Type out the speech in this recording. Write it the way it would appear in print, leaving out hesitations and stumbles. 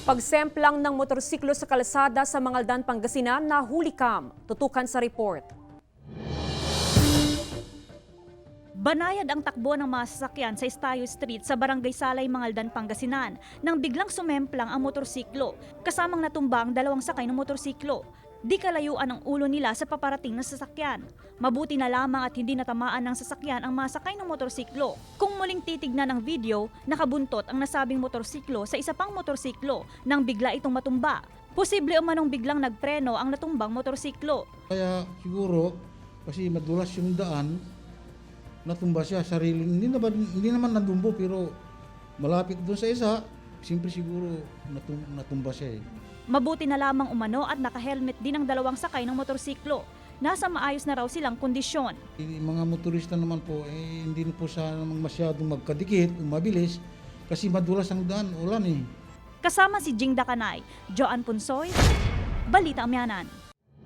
Pagsemplang ng motorsiklo sa kalsada sa Mangaldan, Pangasinan, nahuli kam. Tutukan sa report. Banayad ang takbo ng mga sasakyan sa Estayo Street sa Barangay Salay, Mangaldan, Pangasinan nang biglang sumemplang ang motorsiklo kasamang natumba ang dalawang sakay ng motorsiklo. Di kalayuan ang ulo nila sa paparating na sasakyan. Mabuti na lamang at hindi natamaan ng sasakyan ang mga sakay ng motorsiklo. Kung muling titignan ang video, nakabuntot ang nasabing motorsiklo sa isa pang motorsiklo nang bigla itong matumba. Posible umanong biglang nagpreno ang natumbang motorsiklo. Kaya siguro, kasi madulas yung daan, natumba siya, sarili, hindi naman nadumbo pero malapit doon sa isa, siyempre siguro natumba siya eh. Mabuti na lamang umano at naka-helmet din ang dalawang sakay ng motorsiklo. Nasa maayos na raw silang kondisyon. Yung mga motorista naman po, hindi na po sana masyadong magkadikit, mabilis, kasi madulas ang daan, ulan eh. Kasama si Jing Dakanay, Joan Punsoy, Balita Amyanan.